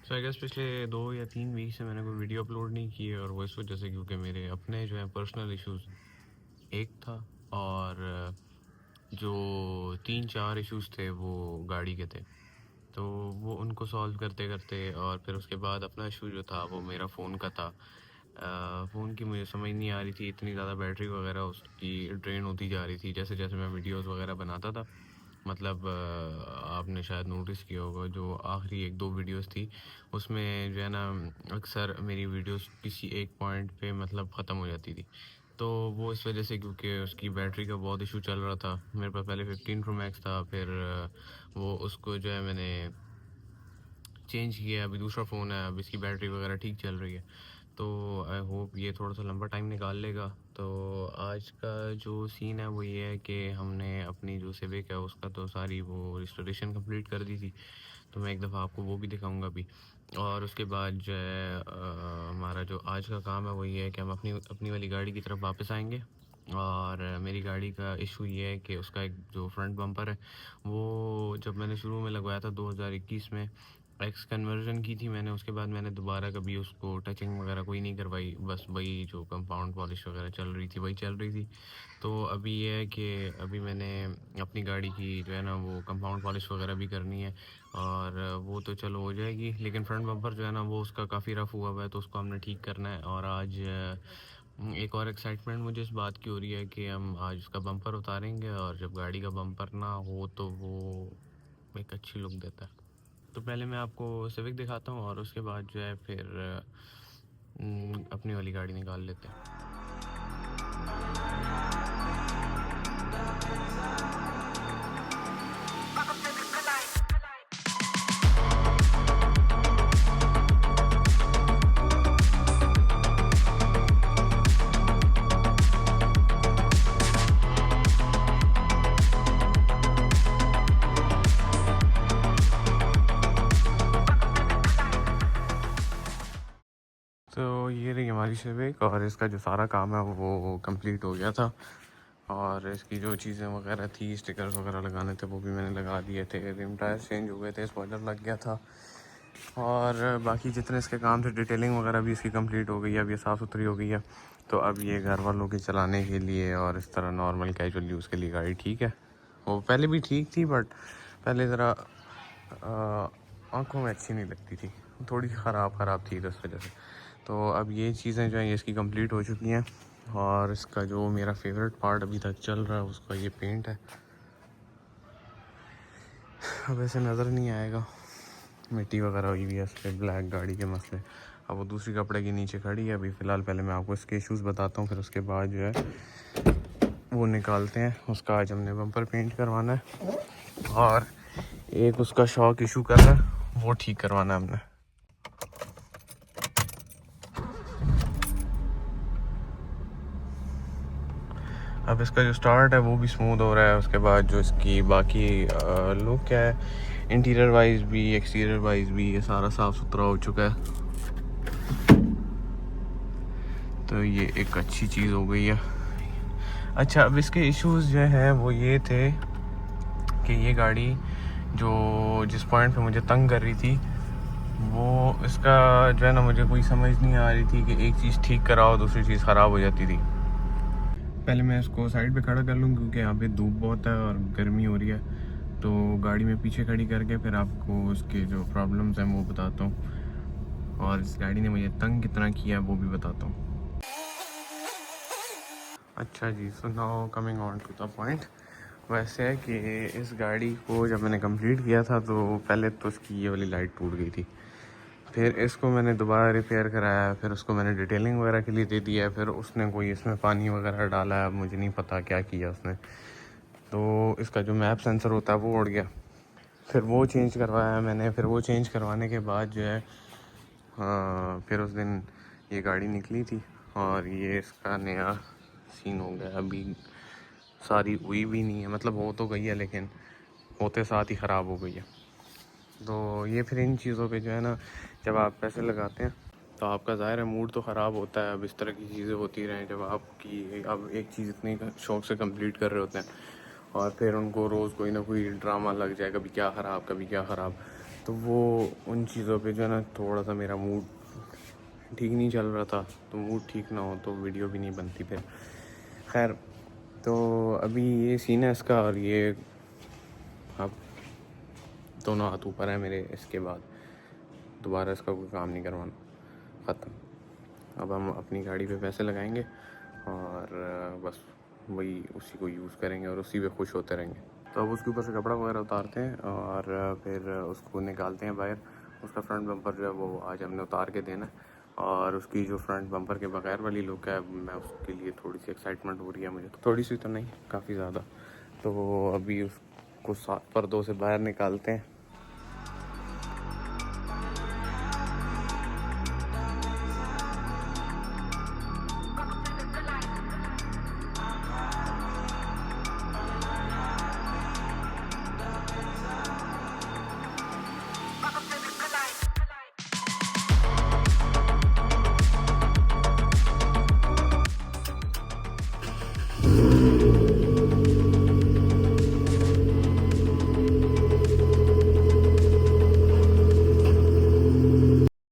So I guess पिछले 2 या 3 week से मैंने कोई वीडियो अपलोड नहीं की है, और वो इस वजह से क्योंकि मेरे अपने जो है पर्सनल इश्यूज एक था, और जो 3-4 इश्यूज थे वो गाड़ी के थे। तो वो उनको सॉल्व करते करते और फिर उसके बाद अपना इशू जो था वो मेरा फ़ोन का था। फ़ोन की मुझे समझ नहीं आ रही थी, इतनी ज़्यादा बैटरी वगैरह उसकी ड्रेन होती जा रही थी जैसे जैसे मैं वीडियोस वगैरह बनाता था। मतलब आपने शायद नोटिस किया होगा जो आखिरी 1-2 वीडियोस थी उसमें जो है ना, अक्सर मेरी वीडियोस किसी एक पॉइंट पे मतलब ख़त्म हो जाती थी। तो वो इस वजह से क्योंकि उसकी बैटरी का बहुत इशू चल रहा था। मेरे पास पहले 15 प्रो मैक्स था, फिर वो उसको जो है मैंने चेंज किया, अभी दूसरा फ़ोन है, अब इसकी बैटरी वगैरह ठीक चल रही है। तो आई होप ये थोड़ा सा लंबा टाइम निकाल लेगा। तो आज का जो सीन है वो ये है कि हमने अपनी जो सिविक है उसका तो सारी वो रिस्टोरेशन कंप्लीट कर दी थी। तो मैं एक दफ़ा आपको वो भी दिखाऊंगा अभी। और उसके बाद जो है हमारा जो आज का काम है वो ये है कि हम अपनी अपनी वाली गाड़ी की तरफ वापस आएंगे। और मेरी गाड़ी का इशू ये है कि उसका एक जो फ्रंट बम्पर है वो जब मैंने शुरू में लगवाया था 2021 में, एक्स कन्वर्जन की थी मैंने, उसके बाद मैंने दोबारा कभी उसको टचिंग वगैरह कोई नहीं करवाई, बस वही जो कंपाउंड पॉलिश वगैरह चल रही थी वही चल रही थी। तो अभी ये है कि अभी मैंने अपनी गाड़ी की जो है ना वो कंपाउंड पॉलिश वगैरह भी करनी है, और वो तो चलो हो जाएगी, लेकिन फ्रंट बम्पर जो है ना वो उसका काफ़ी रफ़ हुआ हुआ है, तो उसको हमने ठीक करना है। और आज एक और एक्साइटमेंट मुझे इस बात की हो रही है कि हम आज उसका बम्पर उतारेंगे, और जब गाड़ी का बम्पर ना हो तो वो एक अच्छी लुक देता है। तो पहले मैं आपको सिविक दिखाता हूँ और उसके बाद जो है फिर अपनी वाली गाड़ी निकाल लेते हैं। तो ये रही हमारी सिविक, और इसका जो सारा काम है वो कंप्लीट हो गया था। और इसकी जो चीज़ें वगैरह थी, स्टिकर्स वगैरह लगाने थे, वो भी मैंने लगा दिए थे। रिम टायर चेंज हो गए थे, स्पॉइलर लग गया था, और बाकी जितने इसके काम थे, डिटेलिंग वगैरह भी इसकी कंप्लीट हो गई है, अब ये साफ़ सुथरी हो गई है। तो अब ये घर वालों के चलाने के लिए और इस तरह नॉर्मल कैजुअल यूज़ के लिए गाड़ी ठीक है। वो पहले भी ठीक थी, बट पहले ज़रा आँखों में अच्छी नहीं लगती थी, थोड़ी ख़राब थी इस वजह से। तो अब ये चीज़ें जो हैं ये इसकी कंप्लीट हो चुकी हैं। और इसका जो मेरा फेवरेट पार्ट अभी तक चल रहा है उसका ये पेंट है। अब ऐसे नज़र नहीं आएगा, मिट्टी वगैरह हुई हुई है इस पर, ब्लैक गाड़ी के मसले। अब वो दूसरी कपड़े के नीचे खड़ी है अभी फ़िलहाल। पहले मैं आपको इसके इश्यूज़ बताता हूँ, फिर उसके बाद जो है वो निकालते हैं। उसका आज हमने बम्पर पेंट करवाना है, और एक उसका शॉक इशू कर रहा है, वो ठीक करवाना है हमने। अब इसका जो स्टार्ट है वो भी स्मूथ हो रहा है। उसके बाद जो इसकी बाकी लुक क्या है, इंटीरियर वाइज भी एक्सटीरियर वाइज भी, ये सारा साफ़ सुथरा हो चुका है। तो ये एक अच्छी चीज़ हो गई है। अच्छा, अब इसके इश्यूज़ जो हैं वो ये थे कि ये गाड़ी जो जिस पॉइंट पे मुझे तंग कर रही थी, वो इसका जो है ना मुझे कोई समझ नहीं आ रही थी कि एक चीज़ ठीक कराओ दूसरी चीज़ ख़राब हो जाती थी। पहले मैं इसको साइड पे खड़ा कर लूँ क्योंकि यहाँ पे धूप बहुत है और गर्मी हो रही है। तो गाड़ी में पीछे खड़ी करके फिर आपको उसके जो प्रॉब्लम्स हैं वो बताता हूँ, और इस गाड़ी ने मुझे तंग कितना किया वो भी बताता हूँ। अच्छा जी, so now coming on to the point. वैसे है कि इस गाड़ी को जब मैंने कंप्लीट किया था तो पहले तो उसकी ये वाली लाइट टूट गई थी, फिर इसको मैंने दोबारा रिपेयर कराया, फिर उसको मैंने डिटेलिंग वगैरह के लिए दे दिया, फिर उसने कोई इसमें पानी वगैरह डाला है, मुझे नहीं पता क्या किया उसने। तो इसका जो मैप सेंसर होता है वो उड़ गया, फिर वो चेंज करवाया मैंने। फिर वो चेंज करवाने के बाद जो है फिर उस दिन ये गाड़ी निकली थी, और ये इसका नया सीन हो गया। अभी सारी हुई भी नहीं है, मतलब हो तो गई है लेकिन होते साथ ही ख़राब हो गई है। तो ये फिर इन चीज़ों पे जो है ना, जब आप पैसे लगाते हैं तो आपका ज़ाहिर है मूड तो ख़राब होता है। अब इस तरह की चीज़ें होती रहें, जब आपकी अब एक चीज़ इतनी शौक़ से कंप्लीट कर रहे होते हैं और फिर उनको रोज़ कोई ना कोई ड्रामा लग जाए, कभी क्या ख़राब कभी क्या ख़राब। तो वो उन चीज़ों पे जो है ना थोड़ा सा मेरा मूड ठीक नहीं चल रहा था, तो मूड ठीक ना हो तो वीडियो भी नहीं बनती फिर। खैर, तो अभी ये सीन है इसका, और ये अब दोनों हाथ ऊपर है मेरे। इसके बाद दोबारा इसका कोई काम नहीं करवाना, ख़त्म। अब हम अपनी गाड़ी पे पैसे लगाएंगे और बस वही उसी को यूज़ करेंगे और उसी पे खुश होते रहेंगे। तो अब उसके ऊपर से कपड़ा वगैरह उतारते हैं और फिर उसको निकालते हैं बाहर। उसका फ्रंट बम्पर जो है वो आज हमने उतार के देना है, और उसकी जो फ्रंट बम्पर के बगैर वाली लुक है, मैं उसके लिए थोड़ी सी एक्साइटमेंट हो रही है मुझे। थोड़ी सी तो नहीं, काफ़ी ज़्यादा। तो अभी उसको 7 पर्दों से बाहर निकालते हैं।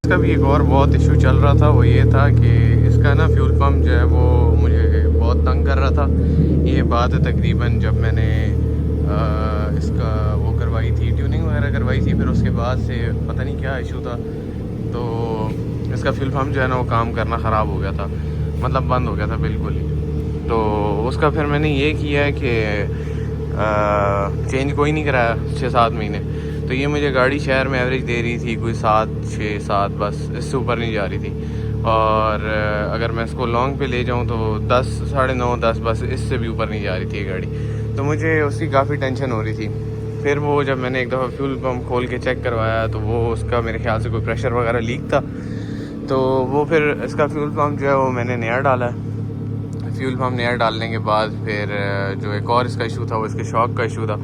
इसका भी एक और बहुत इशू चल रहा था, वो ये था कि इसका ना फ्यूल पम्प जो है वो मुझे बहुत तंग कर रहा था। ये बात है तकरीबन जब मैंने इसका वो करवाई थी, ट्यूनिंग वगैरह करवाई थी, फिर उसके बाद से पता नहीं क्या इशू था, तो इसका फ्यूल पम्प जो है ना वो काम करना ख़राब हो गया था, मतलब बंद हो गया था बिल्कुल ही। तो उसका फिर मैंने ये किया है कि चेंज कोई नहीं कराया 6-7 महीने। तो ये मुझे गाड़ी शहर में एवरेज दे रही थी कोई 7-6-7, बस इससे ऊपर नहीं जा रही थी। और अगर मैं इसको लॉन्ग पे ले जाऊँ तो 10, 9.5, 10, बस इससे भी ऊपर नहीं जा रही थी ये गाड़ी। तो मुझे उसकी काफ़ी टेंशन हो रही थी। फिर वो जब मैंने एक दफ़ा फ्यूल पम्प खोल के चेक करवाया तो वो उसका मेरे ख्याल से कोई प्रेशर वगैरह लीक था। तो वो फिर इसका फ्यूल पम्प जो है वो मैंने नया डाला है। फ्यूल पम्प नया डालने के बाद फिर जो एक और इसका इशू था वो इसके शॉक का इशू था।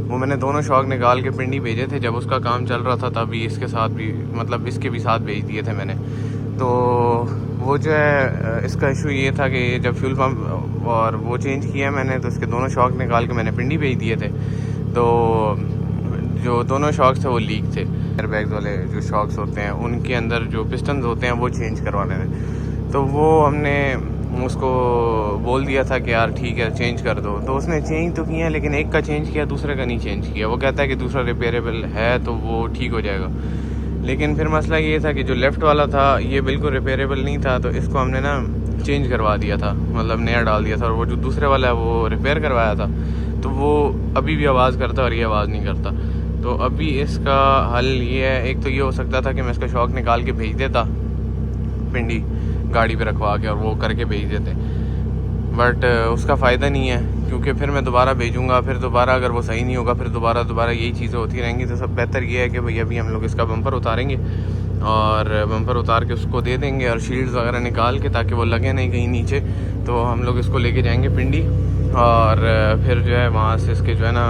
वो मैंने दोनों शॉक निकाल के पिंडी भेजे थे, जब उसका काम चल रहा था तभी इसके साथ भी, मतलब इसके भी साथ भेज दिए थे मैंने। तो वो जो है इसका इशू ये था कि जब फ्यूल पम्प और वो चेंज किया मैंने तो इसके दोनों शॉक निकाल के मैंने पिंडी भेज दिए थे। तो जो दोनों शॉक्स थे वो लीक थे। एयर बैग्स वाले जो शॉक्स होते हैं उनके अंदर जो पिस्टन्स होते हैं वो चेंज करवाने थे। तो वो हमने उसको बोल दिया था कि यार ठीक है चेंज कर दो। तो उसने चेंज तो किया, लेकिन एक का चेंज किया, दूसरे का नहीं चेंज किया। वो कहता है कि दूसरा रिपेयरेबल है तो वो ठीक हो जाएगा। लेकिन फिर मसला ये था कि जो लेफ़्ट वाला था ये बिल्कुल रिपेयरेबल नहीं था, तो इसको हमने ना चेंज करवा दिया था, मतलब नया डाल दिया था। और वो जो दूसरे वाला है वो रिपेयर करवाया था, तो वो अभी भी आवाज़ करता है और ये आवाज़ नहीं करता। तो अभी इसका हल ये है, एक तो ये हो सकता था कि मैं इसका शॉक निकाल के भेज देता पिंडी गाड़ी पे रखवा के और वो करके भेज देते, बट उसका फ़ायदा नहीं है, क्योंकि फिर मैं दोबारा भेजूँगा, फिर दोबारा अगर वो सही नहीं होगा फिर दोबारा यही चीज़ें होती रहेंगी। तो सब बेहतर ये है कि भाई अभी हम लोग इसका बम्पर उतारेंगे और बम्पर उतार के उसको दे देंगे और शील्ड्स वगैरह निकाल के, ताकि वो लगे नहीं कहीं नीचे। तो हम लोग इसको लेके जाएंगे पिंडी और फिर जो है वहाँ से इसके जो है ना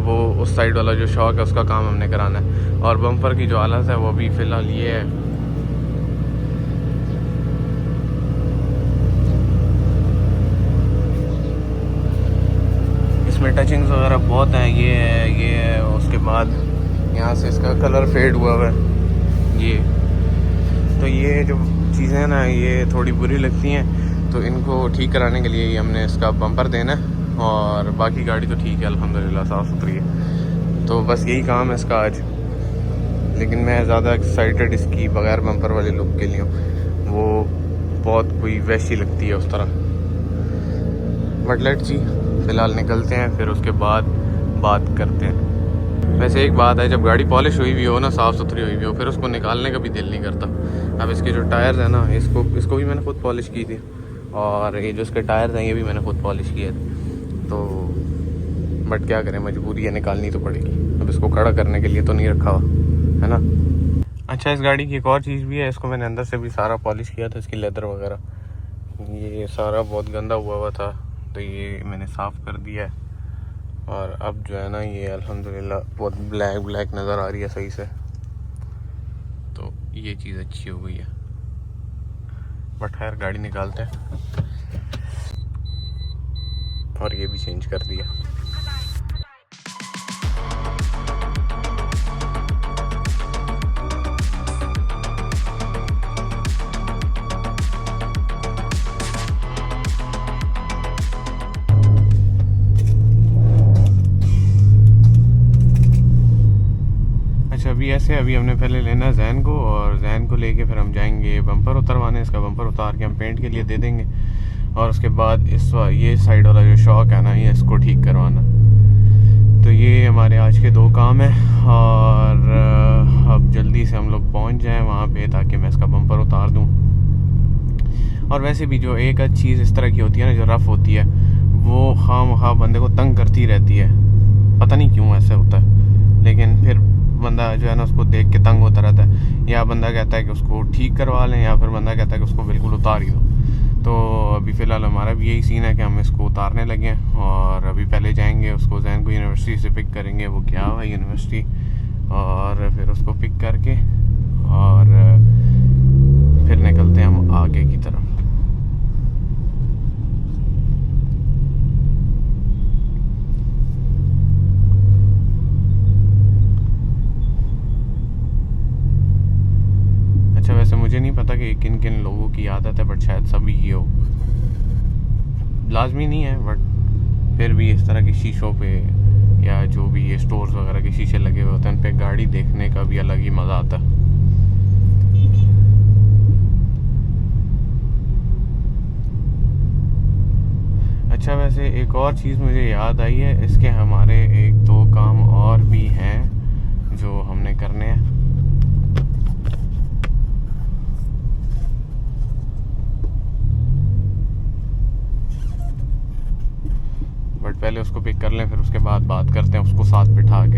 वो उस साइड वाला जो शॉक है उसका काम हमने कराना है। और बम्पर की जो हालत है वो अभी फ़िलहाल ये है, इसमें टचिंग्स वगैरह बहुत हैं। ये है उसके बाद यहाँ से इसका कलर फेड हुआ हुआ है ये। तो ये जो चीज़ें हैं ना ये थोड़ी बुरी लगती हैं, तो इनको ठीक कराने के लिए हमने इसका बम्पर देना है। और बाकी गाड़ी तो ठीक है अल्हम्दुलिल्लाह, साफ़ सुथरी है। तो बस यही काम है इसका आज। लेकिन मैं ज़्यादा एक्साइटेड इसकी बगैर बम्पर वाली लुक के लिए हूँ, वो बहुत कोई वैसी लगती है उस तरह। बट लेट्स सी, फ़िलहाल निकलते हैं, फिर उसके बाद बात करते हैं। वैसे एक बात है, जब गाड़ी पॉलिश हुई हुई हो ना, साफ़ सुथरी हुई हुई हो, फिर उसको निकालने का भी दिल नहीं करता। अब इसके जो टायर्स हैं ना, इसको भी मैंने खुद पॉलिश की थी, और ये जो इसके टायर्स हैं ये भी मैंने खुद पॉलिश किए थे। तो बट क्या करें, मजबूरी है, निकालनी तो पड़ेगी। अब इसको खड़ा करने के लिए तो नहीं रखा हुआ है ना। अच्छा, इस गाड़ी की एक और चीज़ भी है, इसको मैंने अंदर से भी सारा पॉलिश किया था, इसकी लेदर वगैरह ये सारा बहुत गंदा हुआ था, तो ये मैंने साफ़ कर दिया है। और अब जो है ना ये अल्हम्दुलिल्लाह बहुत ब्लैक नज़र आ रही है सही से, तो ये चीज़ अच्छी हो गई है। बट खैर गाड़ी निकालते हैं, और ये भी चेंज कर दिया। अभी हमने पहले लेना है जैन को, और जैन को लेके फिर हम जाएंगे बम्पर उतरवाने। इसका बम्पर उतार के हम पेंट के लिए दे देंगे, और उसके बाद ये साइड वाला जो शॉक है ना, ये इसको ठीक करवाना। तो ये हमारे आज के 2 काम हैं, और अब जल्दी से हम लोग पहुंच जाएं वहाँ पे ताकि मैं इसका बम्पर उतार दूं। और वैसे भी जो एक आध चीज़ इस तरह की होती है ना, जो रफ़ होती है, वो खामखा बंदे को तंग करती रहती है, पता नहीं क्यों ऐसे होता है। लेकिन फिर बंदा जो है ना उसको देख के तंग होता रहता है, या बंदा कहता है कि उसको ठीक करवा लें, या फिर बंदा कहता है कि उसको बिल्कुल उतार ही दो। तो अभी फ़िलहाल हमारा भी यही सीन है कि हम इसको उतारने लगे हैं, और अभी पहले जाएंगे उसको जैन को यूनिवर्सिटी से पिक करेंगे। वो गया हुआ है यूनिवर्सिटी, और फिर उसको पिक करके और फिर निकलते हैं हम आगे की तरफ। अच्छा, वैसे मुझे नहीं पता कि किन किन लोगों की आदत है, बट शायद सभी की हो, लाजमी नहीं है, बट फिर भी इस तरह की शीशों पे या जो भी ये स्टोर्स वगैरह के शीशे लगे हुए होते हैं, उन पे गाड़ी देखने का भी अलग ही मज़ा आता है। अच्छा, वैसे एक और चीज़ मुझे याद आई है, इसके हमारे 1-2 काम और भी हैं जो हमने करने हैं। बट पहले उसको पिक कर लें, फिर उसके बाद बात करते हैं उसको साथ बिठा के।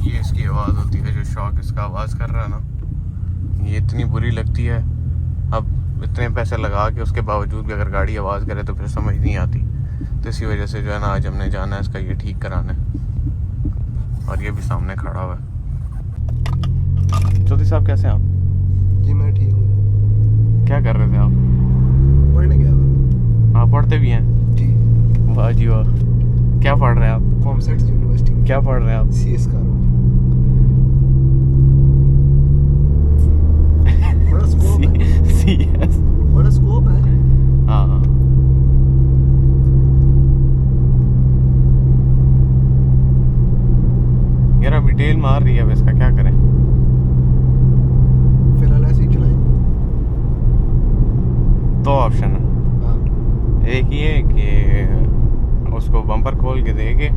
ये इसकी आवाज़ होती है, जो शॉक इसका आवाज़ कर रहा है ना, ये इतनी बुरी लगती है। अब इतने पैसे लगा के उसके बावजूद भी अगर गाड़ी आवाज़ करे तो फिर समझ नहीं आती। तो इसी वजह से जो है ना आज हमने जाना है इसका ये ठीक कराने, और ये भी सामने खड़ा हुआ है। चौधरी साहब कैसे हैं आप? जी मैं ठीक हूँ। क्या कर रहे थे आप? पढ़ने गया हुआ। आप पढ़ते भी हैं? जी। वाह जी वाह। क्या पढ़ रहे हैं आप? कॉमसेट्स यूनिवर्सिटी में। क्या पढ़ रहे हैं आप? CS का बड़ा स्कोप है। CS बड़ा स्कोप है। हाँ। यार अभी टेल मार रही है, अब इसका क्या करें? फिलहाल ऐसे ही चलाएं। 2 ऑप्शन है। हाँ। एक ये कि उसको बम्पर खोल के दे के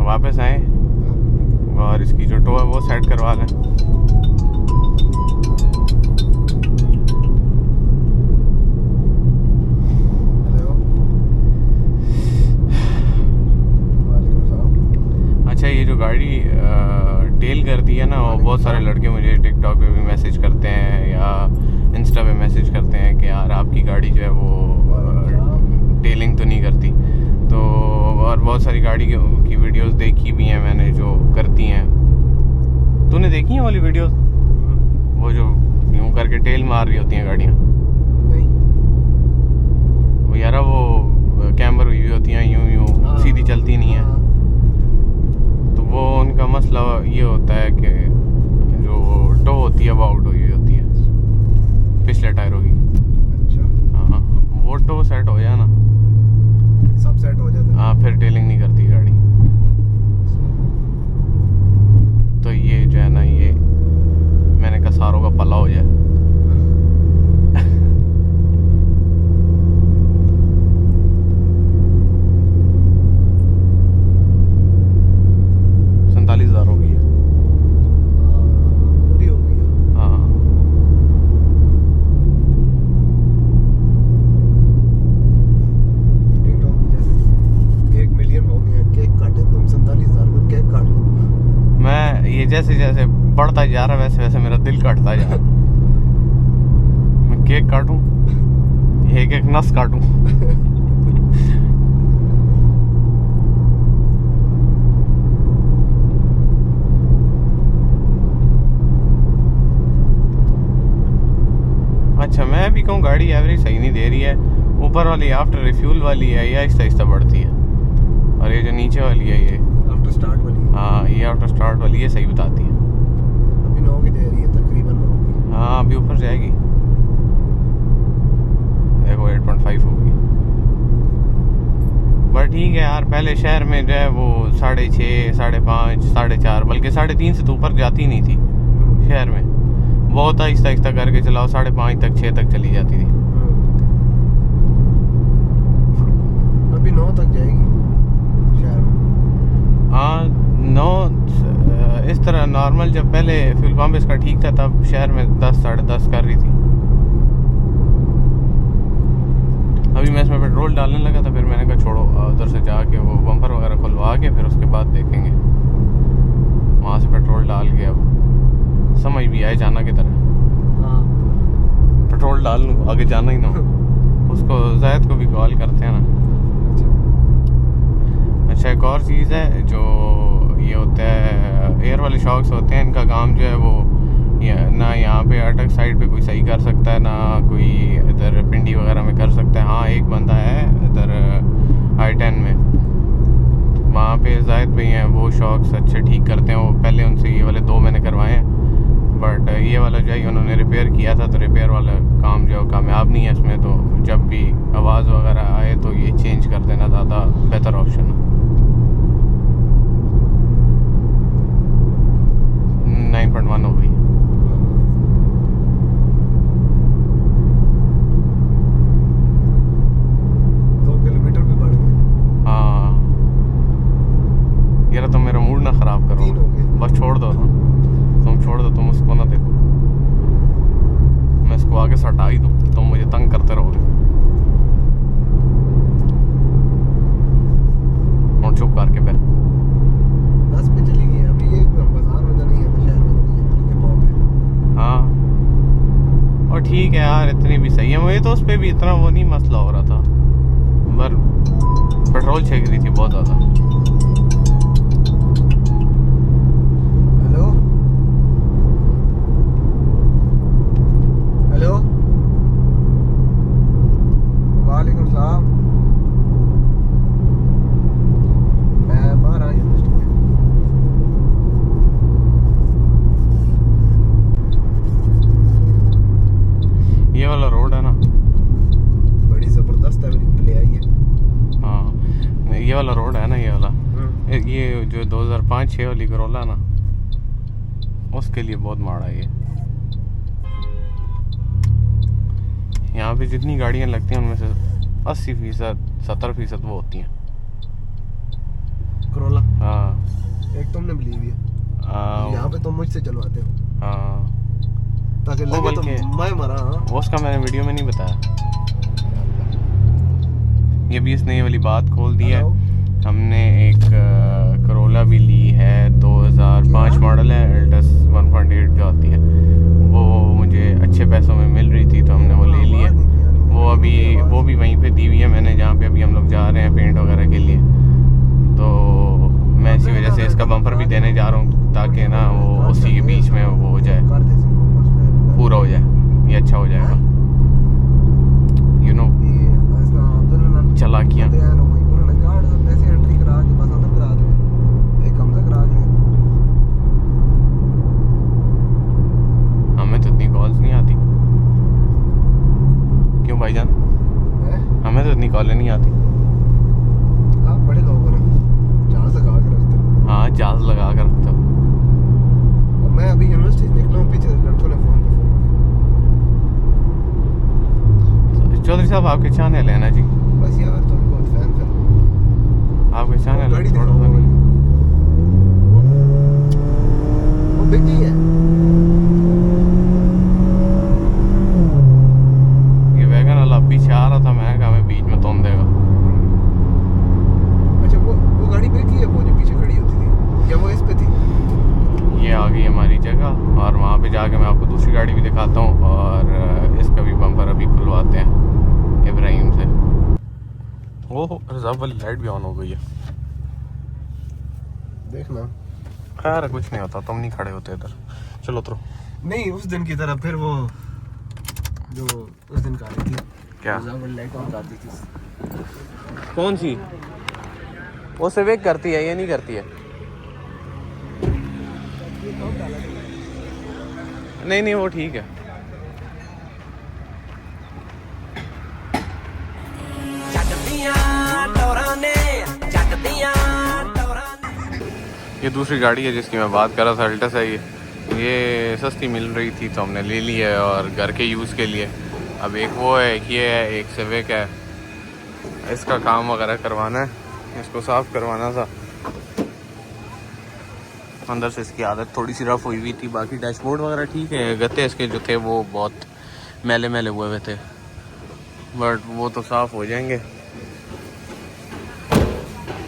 वापस आए, और इसकी जो टो है वो सेट करवा लें। अच्छा, ये जो गाड़ी टेल करती है ना, वो बहुत सारे लड़के मुझे टिकटॉक पे भी मैसेज करते हैं या इंस्टा पे मैसेज करते हैं कि यार आपकी गाड़ी जो है वो टेलिंग तो नहीं करती। तो और बहुत सारी गाड़ी की वीडियोस देखी भी हैं मैंने जो करती हैं। तूने देखी है वाली वीडियोस, वो जो यूँ करके टेल मार रही होती हैं गाड़ियाँ? नहीं। वो यार वो कैमर हुई होती हैं, यूँ यूँ सीधी चलती नहीं है। तो वो उनका मसला ये होता है कि जो टो होती है वो आउट हुई होती है पिछले टायरों की। अच्छा। हाँ, वो टो सेट हो जाए ना, सब सेट हो जाता है। हाँ, फिर टेलिंग नहीं करती गाड़ी। तो ये जो है ना, ये मैंने कहा सारों का पला हो जाए। जैसे जैसे बढ़ता जा रहा वैसे वैसे मेरा दिल काटता जा रहा। मैं केक काटूं, एक एक नस काटूं। अच्छा, मैं भी कहूँ गाड़ी एवरेज सही नहीं दे रही है। ऊपर वाली आफ्टर रिफ्यूल वाली है, ये आहिस्ता आहिस्ता बढ़ती है, और ये जो नीचे वाली है ये आफ्टर स्टार्ट वाली। हाँ, ये आफ्टर स्टार्ट वाली ये सही बताती है। अभी 9 की दे रही है, तकरीबन 9 की। हाँ, अभी ऊपर जाएगी, देखो 8.5 होगी। ठीक है यार, पहले शहर में जो है वो 6:30, 5:30, 4:30 बल्कि 3:30 से तो ऊपर जाती नहीं थी शहर में। बहुत आहिस्ता आहिस्ता करके चलाओ, 5:30 तक 6 तक चली जाती थी। अभी 9 तक जाएगी शहर में। हाँ 9 इस तरह नॉर्मल, जब पहले फ्यूल पंप इसका ठीक था तब शहर में 10 साढ़े 10 कर रही थी। अभी मैं इसमें पेट्रोल डालने लगा था, फिर मैंने कहा छोड़ो, उधर से जाके वो बम्पर वगैरह खुलवा के फिर उसके बाद देखेंगे। वहाँ से पेट्रोल डाल के अब समझ भी आए जाना की तरह। हाँ पेट्रोल डाल लूँ, आगे जाना ही ना हो। उसको जायद को भी कॉल करते हैं ना। अच्छा एक और चीज़ है जो ये होता है, एयर वाले शॉक्स होते हैं, इनका काम जो है वो ना यहाँ पे अटक साइड पे कोई सही कर सकता है, ना कोई इधर पिंडी वगैरह में कर सकता है। हाँ एक बंदा है इधर I-10 में, वहाँ पे जायद भाई हैं, वो शॉक्स अच्छे ठीक करते हैं। वो पहले उनसे ये वाले 2 मैंने करवाए हैं, बट ये वाला जो है उन्होंने रिपेयर किया था, तो रिपेयर वाला काम जो है कामयाब नहीं है इसमें। तो जब भी आवाज़ वगैरह आए तो ये चेंज कर देना ज़्यादा बेहतर ऑप्शन है। 9.1 हो गई। यार तुम मेरा मूड ना ख़राब करो, बस छोड़ दो ना, तुम छोड़ दो, तुम उसको ना देखो, मैं इसको आगे से हटा ही दूँ, तुम मुझे तंग करते रहोगे। और चुप करके बैठ। 10 पे चली गई अभी, ये बाजार में तो नहीं है, शहर में तो नहीं है, बल्कि पॉप है। हाँ और ठीक है यार, इतनी भी सही है। मुझे तो उस पर भी इतना वो नहीं मसला हो रहा था, पर पेट्रोल छेक रही थी बहुत ज़्यादा। हेलो वालेकुम सलाम। मैं बाहर आया यूनिवर्सिटी में। ये वाला रोड है ना, बड़ी ज़बरदस्त प्ले आई है। हाँ ये वाला रोड है ना, ये वाला, ये जो 2005-6 वाली करोला ना, उसके लिए बहुत माड़ा है ये। यहाँ पे जितनी गाड़ियाँ लगती हैं उनमें से 80%, 70% वो होती हैं करोला। हाँ एक तुमने ली हुई है, यहाँ पे तुम मुझसे चलवाते हो। हाँ ताकि वो लगे तो बल्कि मैं मरा। हाँ वो उसका मैंने वीडियो में नहीं बताया। ये भी इसने ये वाली बात खोल दी है। हमने एक करोला भी ली है, 2005 मॉडल है, एल्टस 1.8 जो आती है, वो मुझे अच्छे पैसों में मिल रही थी तो हमने वो ले लिया। वो भी वहीं पे दी हुई है मैंने, जहाँ पे अभी हम लोग जा रहे हैं पेंट वगैरह के लिए। तो मैं इसी वजह से इसका बम्पर भी देने जा रहा हूँ, ताकि ना वो उसी के बीच में वो हो जाए, पूरा हो जाए, ये अच्छा हो जाएगा। यू नो चालाकियाँ। हमें तो इतनी कॉल्स नहीं आती। क्यों भाईजान? हमें तो इतनी कॉलें नहीं आती। आप बड़े लोग हो ना, जहाज लगा के रखते हो। हाँ जहाज लगा कर रखते हो। और मैं अभी यूनिवर्सिटी से निकला हूँ, पीछे लड़कों ने फोन पे फोन। चौधरी साहब आपके चैनल है ना जी? बस यार तुम बहुत फैन कर। आपके चैनल गाड़ी दिखाओ। वो बिकी है। ये वैगन वाला पीछे आ रहा था, मैं कहा मैं बीच में तोड़ देगा। अच्छा वो गाड़ी बिकी है, वो जो पीछे खड़ी होती थी, या वो इस पे थी? ये आ गई हमारी जगह, और वहाँ पे जाके मैं आपको दूसरी गाड़ी भी दिखाता हूँ, और इसका भी बम्पर अभी खुलवाते हैं इब्राहिम से। ओह रिजर्व वाली लाइट भी ऑन हो गई है। देखना। खैर कुछ नहीं होता, तुम नहीं खड़े होते इधर। चलो उतरो। नहीं उस दिन की तरह फिर वो जो उस दिन गाड़ी थी, क्या रिजर्व वाली लाइट ऑन कर दी थी। कौन सी? वो सिविक करती है, ये नहीं करती है। नहीं वो ठीक है। ये दूसरी गाड़ी है जिसकी मैं बात कर रहा था, अल्टस है ये सस्ती मिल रही थी तो हमने ले ली है और घर के यूज़ के लिए। अब एक वो है, एक ये है, एक सिविक है। इसका काम वगैरह करवाना है, इसको साफ़ करवाना था। अंदर से इसकी आदत थोड़ी सी रफ़ हुई थी, बाकी डैशबोर्ड वगैरह ठीक है। गत्ते इसके जो थे वो बहुत मैले मैले हुए हुए थे, बट वो तो साफ़ हो जाएंगे।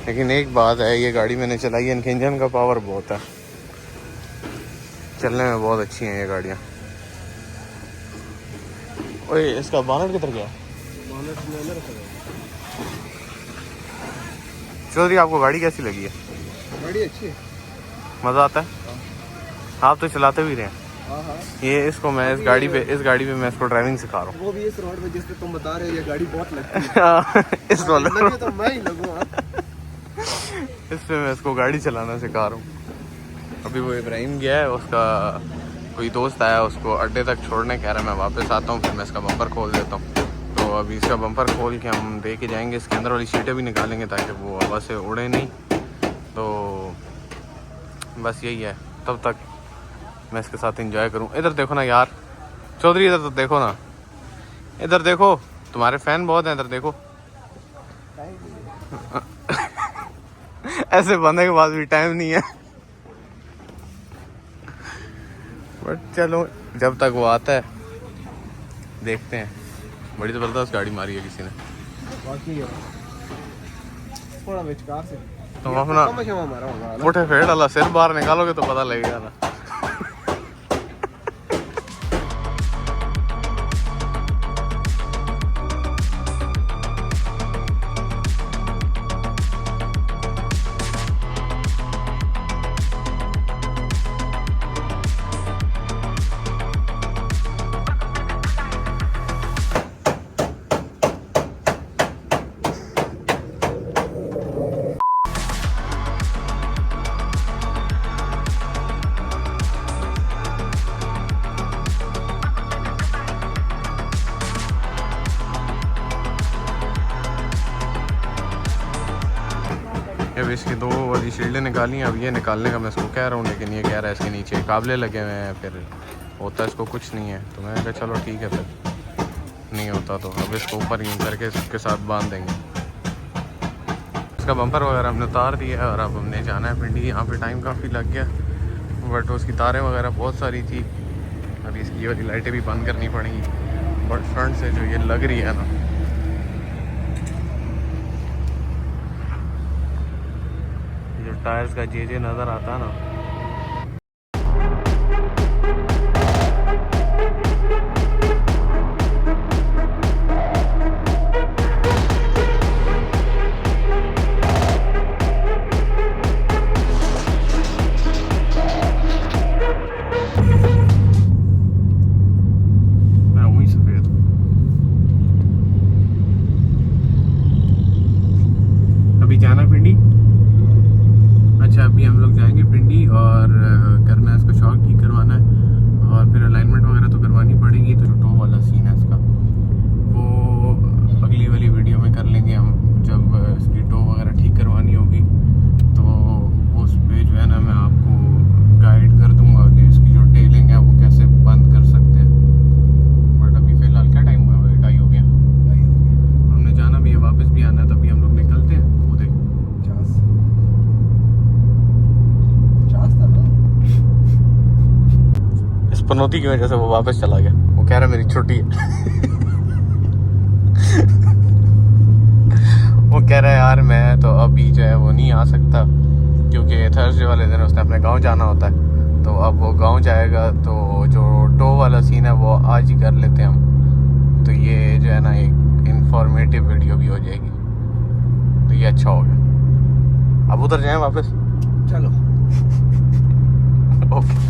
लेकिन एक बात है, ये गाड़ी मैंने चलाई है, इनके इंजन का पावर बहुत है, चलने में बहुत अच्छी हैं ये गाड़ियाँ। ओए इसका बोनट किधर गया? चौधरी आपको गाड़ी कैसी लगी है? गाड़ी अच्छी है, मज़ा आता है? आप तो चलाते भी रहे हैं। हाँ। ये इसको मैं इस गाड़ी पे मैं इसको ड्राइविंग सिखा रहा हूँ। वो भी इस रोड पे जिस पे तुम बता रहे हो, ये गाड़ी बहुत लगती है। इस वाले लगे तो मैं ही लगूंगा। इस पे मैं इसको गाड़ी चलाना सिखा रहा हूँ। अभी वो इब्राहिम गया है, उसका कोई दोस्त आया, उसको अड्डे तक छोड़ने कह रहा है। मैं वापस आता हूँ, फिर मैं इसका बम्पर खोल देता हूँ। तो अभी इसका बम्पर खोल के हम दे के जाएंगे, इसके अंदर वाली सीटें भी निकालेंगे ताकि वो हवा से उड़े नहीं। तो बस यही है, तब तक मैं इसके साथ एंजॉय करूँ। इधर देखो ना यार चौधरी, इधर तो देखो ना, इधर देखो, तुम्हारे फ़ैन बहुत हैं, इधर देखो। ऐसे बंदे के पास भी टाइम नहीं है। बट चलो, जब तक वो आता है देखते हैं। बड़ी ज़बरदस्त गाड़ी मारी है किसी ने। थोड़ा विचकार से तुम अपना उठे फेड़ वाला सिर बाहर निकालोगे तो पता लगेगा ना। अब इसकी दो वाली शील्डें निकाली हैं, अब ये निकालने का मैं इसको कह रहा हूँ, लेकिन ये कह रहा है इसके नीचे काबले लगे हुए हैं, फिर होता इसको कुछ नहीं है। तो मैंने कहा चलो ठीक है, फिर नहीं होता तो अब इसको ऊपर यूँ करके इसके साथ बांध देंगे। इसका बम्पर वगैरह हमने उतार दिया है और अब हमने जाना है पिंडी। यहाँ पे टाइम काफ़ी लग गया, बट उसकी तारें वगैरह बहुत सारी थी। अभी इसकी वाली लाइटें भी बंद करनी पड़ेंगी, बट फ्रंट से जो ये लग रही है ना, जो टायर्स का जे नज़र आता है ना, जाना पिंडी। अच्छा, अभी हम लोग जाएंगे पिंडी और करना है इसको शॉक ठीक करवाना है और फिर अलाइनमेंट वगैरह तो करवानी पड़ेगी। तो जो टो वाला सीन है इसका, वो अगली वाली वीडियो में कर लेंगे हम, जब इसकी टो वगैरह ठीक करवानी होगी। तो उस पे जो है ना, मैं आपको गाइड कर दूँगा कि इसकी जो टेलिंग है वो कैसे बंद कर सकते हैं। बट अभी फ़िलहाल क्या टाइम हुआ है? 2:30 हो गया। हमने जाना भी है, वापस भी आना है, तभी हम लोग निकलते हैं। इस पनौती की वजह से वो वापस चला गया। वो कह रहा है मेरी छुट्टी है। वो कह रहा है यार मैं तो अभी जो है वो नहीं आ सकता, क्योंकि थर्सडे वाले दिन उसने अपने गांव जाना होता है। तो अब वो गांव जाएगा, तो जो टो वाला सीन है वो आज ही कर लेते हैं हम। तो ये जो है ना, एक इंफॉर्मेटिव वीडियो भी हो जाएगी, तो ये अच्छा हो गया। अब उधर जाएं वापस, चलो। ओके।